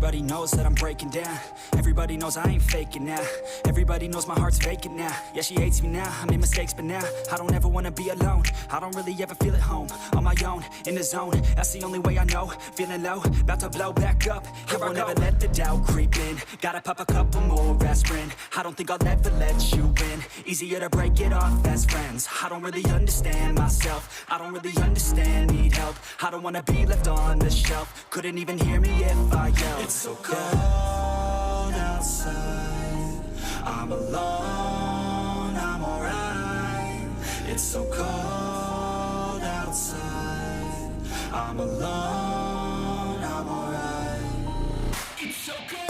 Everybody knows that I'm breaking down. Everybody knows I ain't faking now. Everybody knows my heart's vacant now. Yeah, she hates me now, I made mistakes but now I don't ever wanna be alone. I don't really ever feel at home. On my own, in the zone, that's the only way I know. Feeling low, about to blow back up. Here I won't ever let the doubt creep in. Gotta pop a couple more aspirin. I don't think I'll ever let you in. Easier to break it off as friends. I don't really understand myself. I don't really understand, need help. I don't wanna be left on the shelf. Couldn't even hear me if I yelled. It's so cold outside, I'm alone, I'm alright. It's so cold outside, I'm alone, I'm alright. It's so cold.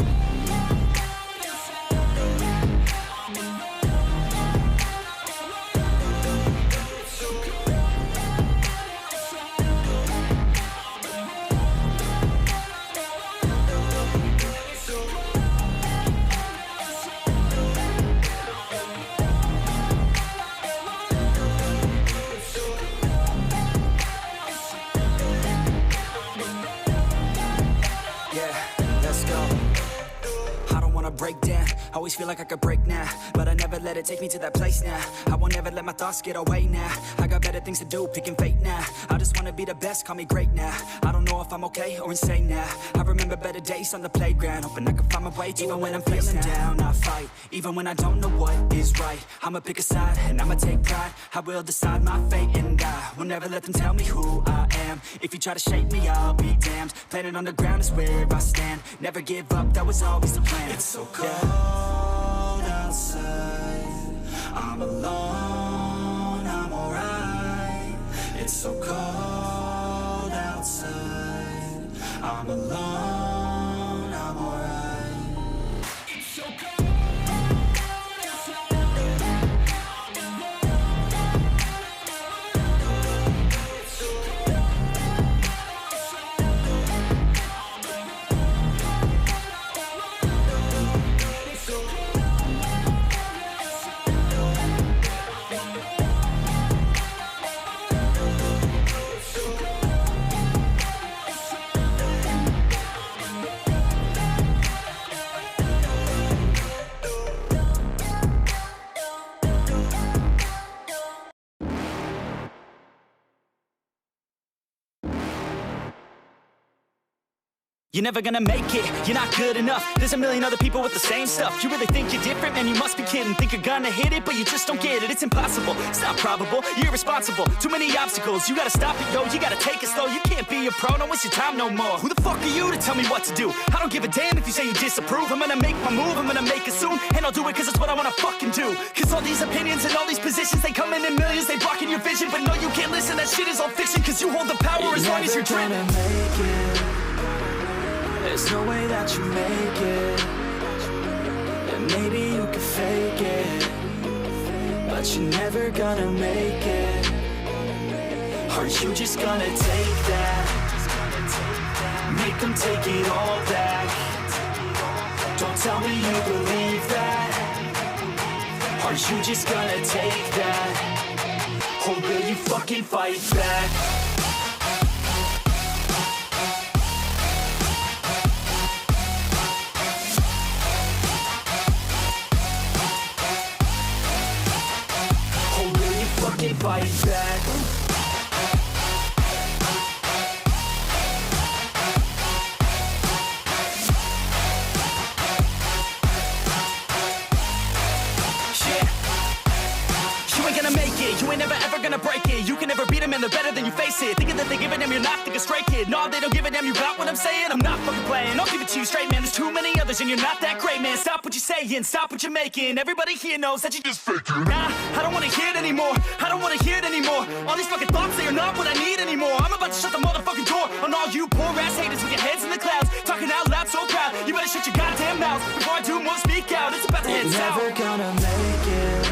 Break down, always feel like I could break now, but I never let it take me to that place now. I won't ever let my thoughts get away now. I got better things to do, picking fate now. I just wanna be the best, call me great now. I don't know if I'm okay or insane now. I remember better days on the playground, hoping I can find my way to even when I'm feeling down, I fight, even when I don't know what is right. I'ma pick a side, and I'ma take pride. I will decide my fate, and I will never let them tell me who I am. If you try to shape me, I'll be damned. Planet on the ground is where I stand. Never give up, that was always the plan. It's so cold outside, I'm alone, I'm alright. It's so cold outside, I'm alone, I'm alright. It's so cold. You're never gonna make it, you're not good enough. There's a million other people with the same stuff. You really think you're different? Man, you must be kidding. Think you're gonna hit it, but you just don't get it. It's impossible, it's not probable, you're irresponsible. Too many obstacles, you gotta stop it, yo. You gotta take it slow, you can't be a pro. Don't waste your time no more. Who the fuck are you to tell me what to do? I don't give a damn if you say you disapprove. I'm gonna make my move, I'm gonna make it soon. And I'll do it cause it's what I wanna fucking do. Cause all these opinions and all these positions, they come in millions, they blocking your vision. But no, you can't listen, that shit is all fiction. Cause you hold the power as long as you're dreaming. There's no way that you make it. And maybe you can fake it, but you're never gonna make it. Are you just gonna take that? Make them take it all back. Don't tell me you believe that. Are you just gonna take that? Or will you fucking fight back? Fight back. You ain't gonna make it, you ain't never ever gonna break it. You can never beat them and they're better than you face it. Thinking that they give a damn, you're not thinking straight, kid. No, they don't give a damn, you got what I'm saying? I'm not fucking playing, I'll give it to you straight, man. There's too many others and you're not that great, man. Stop what you're saying, stop what you're making. Everybody here knows that you just faking. Nah, I don't wanna hear it anymore, I don't wanna hear it anymore. All these fucking thoughts, they are not what I need anymore. I'm about to shut the motherfucking door on all you poor ass haters with your heads in the clouds, talking out loud so proud. You better shut your goddamn mouth before I do more speak out. It's about to head south. You're never gonna make it.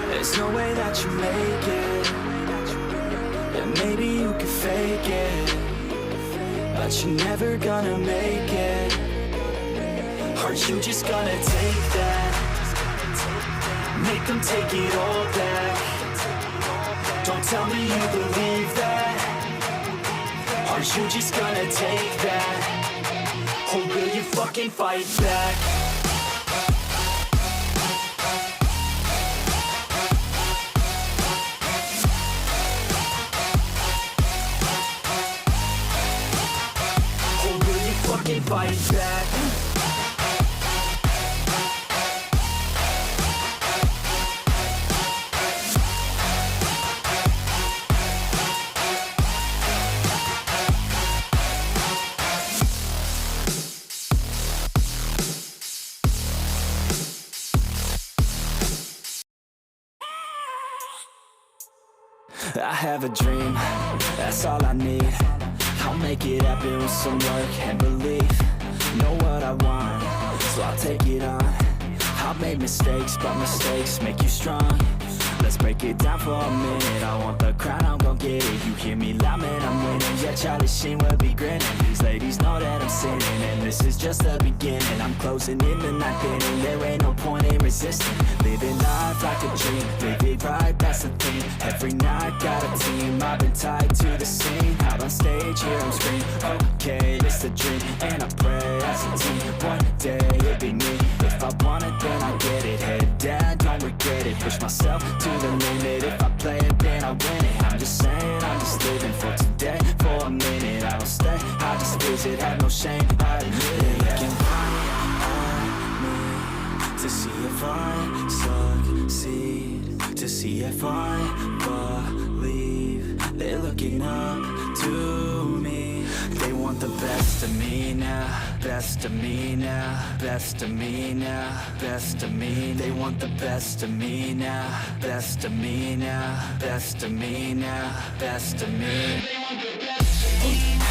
There's no way that you make it. And maybe you can fake it, but you're never gonna make it. Are you just gonna take that? Make them take it all back. Don't tell me you believe that. Are you just gonna take that? Or will you fucking fight back? Or will you fucking fight back? I have a dream, that's all I need. I'll make it happen with some work and belief. Know what I want, so I'll take it on. I've made mistakes, but mistakes make you strong. Let's break it down for a minute. I want the crown, I'm gon' get it. You hear me loud, man, I'm winning. Yeah, Charlie Sheen will be grinning. These ladies know that I'm sinning, and this is just the beginning. I'm closing in the ninth inning. There ain't no point in resisting. Living life like a dream, live it right, that's the thing. Every night, got a team, I've been tied to the scene. Out on stage, here I'm screaming, okay, this a dream. And I pray as a team, one day it'll be me. If I want it, then I get it. Head down, don't regret it. Push myself to the limit. If I play it, then I win it. I'm just saying, I'm just living for today. For a minute, I don't stay, I just visit. Have no shame, I admit it. Looking right at me to see if I succeed, to see if I believe. They're looking up to me. They want the best of me now, best of me now, best of me now, best of me. They want the best of me now, best of me now, best of me now, best of me. They want the best of me now.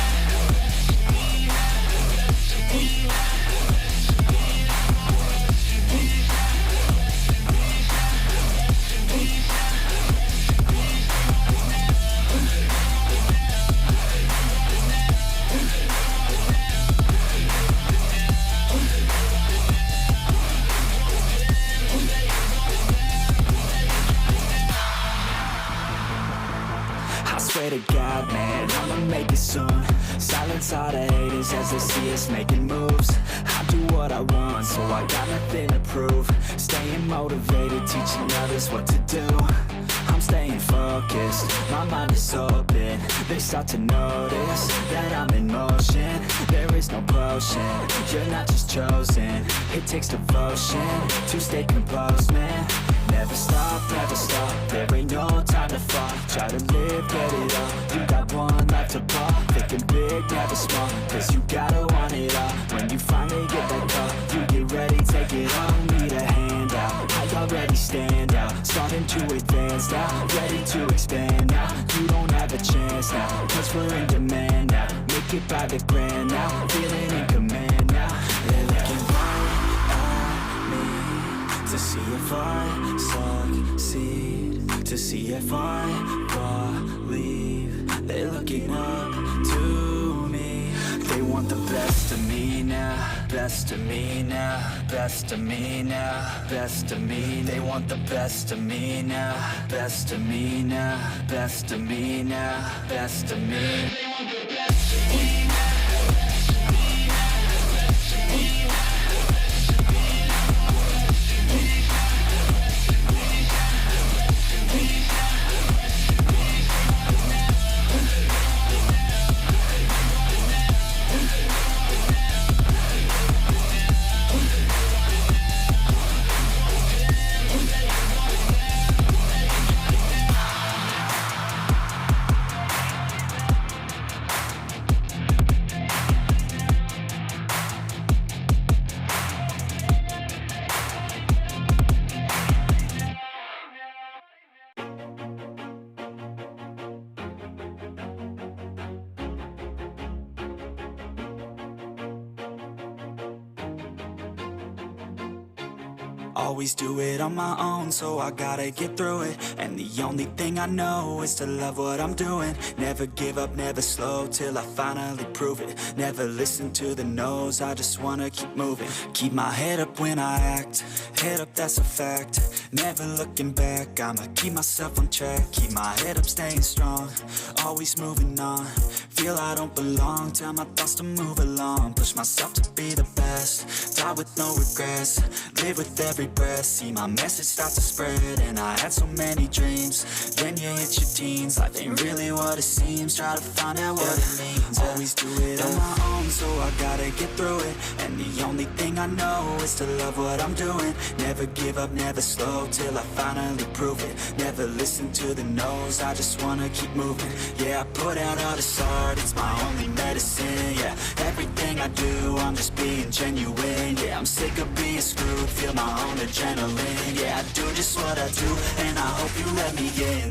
Swear to God, man, I'ma make it soon. Silence all the haters as they see us making moves. I do what I want, so I got nothing to prove. Staying motivated, teaching others what to do. I'm staying focused, my mind is open. They start to notice that I'm in motion. There is no potion, you're not just chosen. It takes devotion to stay composed, man. Never stop, there ain't no time to fall. Try to live, get it all, you got one life to ball. Thinking big, never small, cause you gotta want it all. When you finally get that call, you get ready, take it all. Need a handout, I already stand out. Starting to advance now, ready to expand now. You don't have a chance now, cause we're in demand now. Make it by the grand now, feeling in command now. They're looking right at me to see if I succeed, to see if I believe. They're looking up to me. They want the best of me now, best of me now, best of me now, best of me. They want the best of me now, best of me now, best of me now, best of me. They want the best of me. Always do it on my own, so I gotta get through it. And the only thing I know is to love what I'm doing. Never give up, never slow, till I finally prove it. Never listen to the no's, I just wanna keep moving. Keep my head up when I act, head up, that's a fact. Never looking back, I'ma keep myself on track. Keep my head up, staying strong, always moving on. Feel I don't belong, tell my thoughts to move along. Push myself to be the best, die with no regrets. Live with every breath, see my message start to spread. And I had so many dreams, then you hit your teens. Life ain't really what it seems, try to find out what it means. Always do it on my own, so I gotta get through it. And the only thing I know is to love what I'm doing. Never give up, never slow, till I finally prove it. Never listen to the no's, I just wanna keep moving. Yeah, I put out all this art, it's my only medicine. Yeah, everything I do, I'm just being genuine. Yeah, I'm sick of being screwed, feel my own adrenaline. Yeah, I do just what I do, and I hope you let me in.